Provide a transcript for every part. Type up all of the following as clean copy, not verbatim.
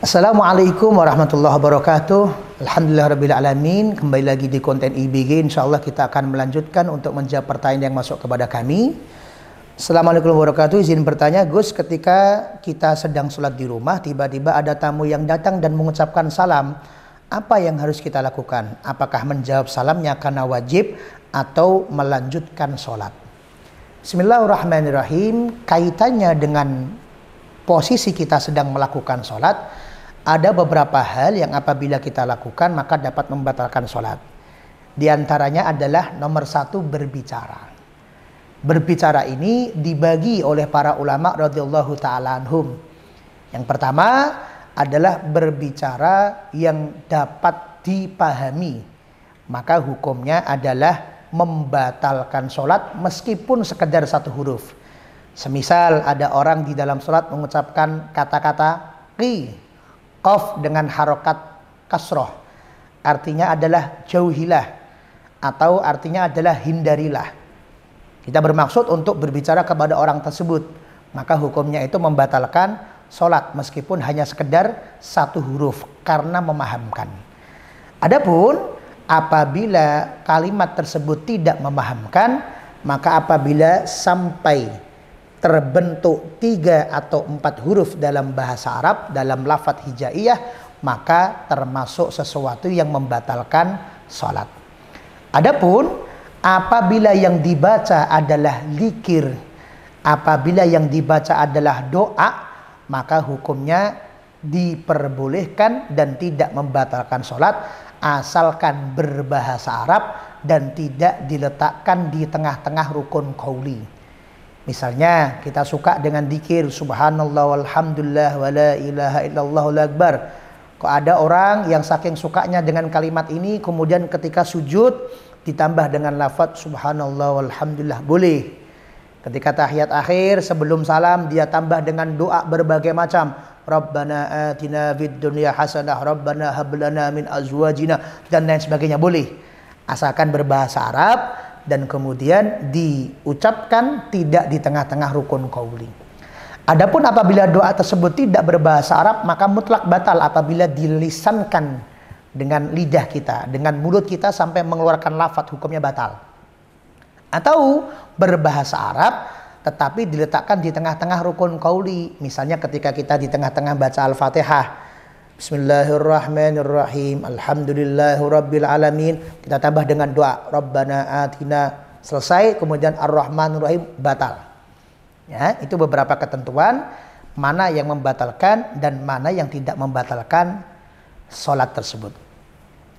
Assalamualaikum warahmatullahi wabarakatuh. Alhamdulillahirrabbilalamin. Kembali lagi di konten IBG. InsyaAllah kita akan melanjutkan untuk menjawab pertanyaan yang masuk kepada kami. Assalamualaikum warahmatullahi wabarakatuh. Izin bertanya, Gus, ketika kita sedang sholat di rumah, tiba-tiba ada tamu yang datang dan mengucapkan salam, apa yang harus kita lakukan? Apakah menjawab salamnya karena wajib atau melanjutkan sholat? Bismillahirrahmanirrahim. Kaitannya dengan posisi kita sedang melakukan sholat, ada beberapa hal yang apabila kita lakukan maka dapat membatalkan sholat. Di antaranya adalah nomor satu, berbicara. Berbicara ini dibagi oleh para ulama radhiyallahu ta'ala anhum. Yang pertama adalah berbicara yang dapat dipahami, maka hukumnya adalah membatalkan sholat meskipun sekedar satu huruf. Semisal ada orang di dalam sholat mengucapkan kata-kata qi, qaf dengan harokat kasroh, artinya adalah jauhilah, atau artinya adalah hindarilah. Kita bermaksud untuk berbicara kepada orang tersebut, maka hukumnya itu membatalkan sholat meskipun hanya sekedar satu huruf karena memahamkan. Adapun apabila kalimat tersebut tidak memahamkan, maka apabila sampai terbentuk 3 atau 4 huruf dalam bahasa Arab, dalam lafadz hijaiyah, maka termasuk sesuatu yang membatalkan sholat. Adapun apabila yang dibaca adalah zikir, apabila yang dibaca adalah doa, maka hukumnya diperbolehkan dan tidak membatalkan sholat, asalkan berbahasa Arab dan tidak diletakkan di tengah-tengah rukun qauli. Misalnya kita suka dengan dzikir subhanallah walhamdulillah wala ilaha illallahul akbar. Kok ada orang yang saking sukanya dengan kalimat ini, kemudian ketika sujud ditambah dengan lafaz subhanallah walhamdulillah, boleh. Ketika tahiyat akhir sebelum salam dia tambah dengan doa berbagai macam, Rabbana atina fid dunya hasanah, Rabbana hab lana min azwajina, dan lain sebagainya, boleh. Asalkan berbahasa Arab dan kemudian diucapkan tidak di tengah-tengah rukun qauli. Adapun apabila doa tersebut tidak berbahasa Arab, maka mutlak batal apabila dilisankan dengan lidah kita, dengan mulut kita sampai mengeluarkan lafadz, hukumnya batal. Atau berbahasa Arab tetapi diletakkan di tengah-tengah rukun qauli. Misalnya ketika kita di tengah-tengah baca Al-Fatihah, Bismillahirrahmanirrahim, Alhamdulillahirabbil alamin, kita tambah dengan doa Rabbana atina, selesai, kemudian Ar-Rahmanir-Rahim, batal. Ya, itu beberapa ketentuan mana yang membatalkan dan mana yang tidak membatalkan sholat tersebut.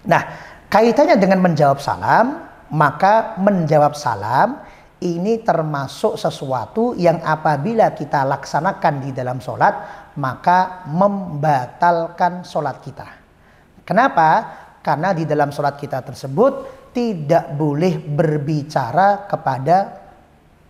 Nah, kaitannya dengan menjawab salam, maka menjawab salam ini termasuk sesuatu yang apabila kita laksanakan di dalam sholat maka membatalkan sholat kita. Kenapa? Karena di dalam sholat kita tersebut tidak boleh berbicara kepada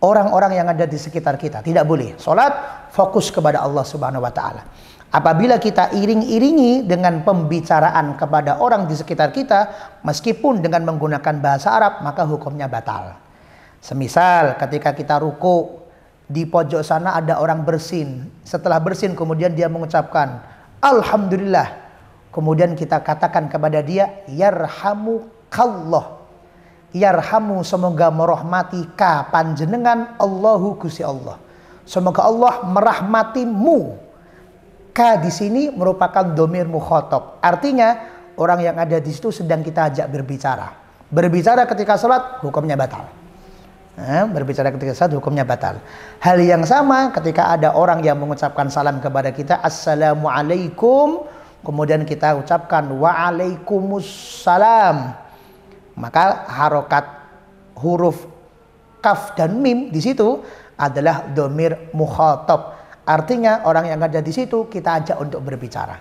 orang-orang yang ada di sekitar kita. Tidak boleh. Sholat fokus kepada Allah Subhanahu wa Ta'ala. Apabila kita iring-iringi dengan pembicaraan kepada orang di sekitar kita, meskipun dengan menggunakan bahasa Arab, maka hukumnya batal. Semisal ketika kita ruku, di pojok sana ada orang bersin. Setelah bersin kemudian dia mengucapkan Alhamdulillah. Kemudian kita katakan kepada dia Yarhamukallah. Yarhamu, semoga merahmati ka panjenengan Allahu Gusti Allah. Semoga Allah merahmatimu. Ka di sini merupakan dhamir mukhatab. Artinya orang yang ada di situ sedang kita ajak berbicara. Berbicara ketika sholat hukumnya batal. Berbicara ketika saat hukumnya batal. Hal yang sama ketika ada orang yang mengucapkan salam kepada kita Assalamualaikum, kemudian kita ucapkan Waalaikumsalam, maka harokat huruf kaf dan mim di situ adalah dhamir mukhatab. Artinya orang yang ada di situ kita ajak untuk berbicara.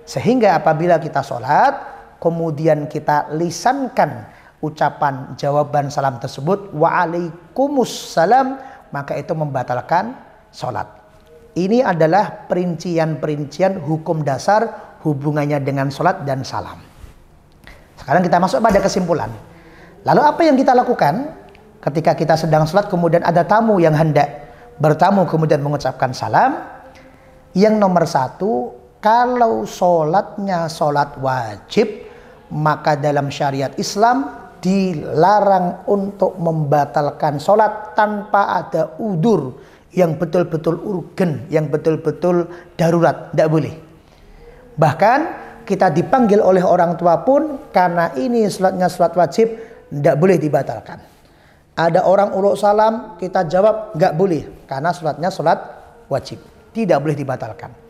Sehingga apabila kita sholat kemudian kita lisankan ucapan jawaban salam tersebut Waalaikumsalam, maka itu membatalkan sholat. Ini adalah perincian-perincian hukum dasar hubungannya dengan sholat dan salam. Sekarang kita masuk pada kesimpulan. Lalu apa yang kita lakukan ketika kita sedang sholat kemudian ada tamu yang hendak bertamu kemudian mengucapkan salam? Yang nomor satu, kalau sholatnya sholat wajib, maka dalam syariat Islam dilarang untuk membatalkan sholat tanpa ada udzur yang betul-betul urgen, yang betul-betul darurat. Tidak boleh. Bahkan kita dipanggil oleh orang tua pun, karena ini sholatnya sholat wajib, tidak boleh dibatalkan. Ada orang uluk salam, kita jawab nggak boleh, karena sholatnya sholat wajib, tidak boleh dibatalkan.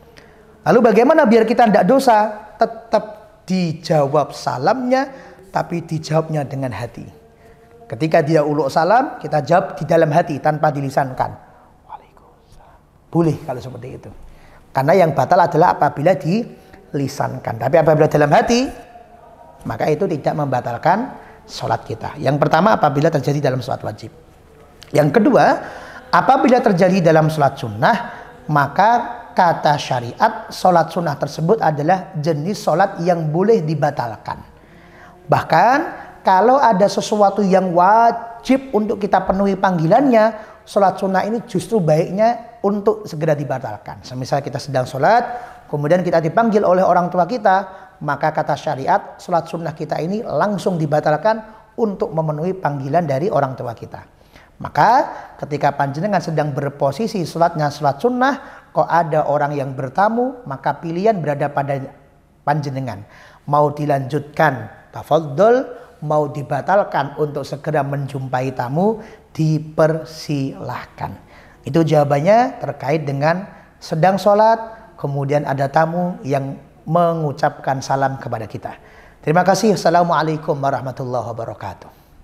Lalu bagaimana biar kita tidak dosa? Tetap dijawab salamnya, tapi dijawabnya dengan hati. Ketika dia uluk salam, kita jawab di dalam hati tanpa dilisankan. Waalaikumsalam. Boleh kalau seperti itu. Karena yang batal adalah apabila dilisankan. Tapi apabila dalam hati, maka itu tidak membatalkan sholat kita. Yang pertama apabila terjadi dalam sholat wajib. Yang kedua, apabila terjadi dalam sholat sunnah, maka kata syariat sholat sunnah tersebut adalah jenis sholat yang boleh dibatalkan. Bahkan kalau ada sesuatu yang wajib untuk kita penuhi panggilannya, sholat sunnah ini justru baiknya untuk segera dibatalkan. Semisal kita sedang sholat, kemudian kita dipanggil oleh orang tua kita, maka kata syariat sholat sunnah kita ini langsung dibatalkan untuk memenuhi panggilan dari orang tua kita. Maka ketika panjenengan sedang berposisi sholatnya sholat sunnah, kok ada orang yang bertamu, maka pilihan berada pada panjenengan. Mau dilanjutkan tafadhol, mau dibatalkan untuk segera menjumpai tamu, dipersilahkan. Itu jawabannya terkait dengan sedang sholat, kemudian ada tamu yang mengucapkan salam kepada kita. Terima kasih. Assalamualaikum warahmatullahi wabarakatuh.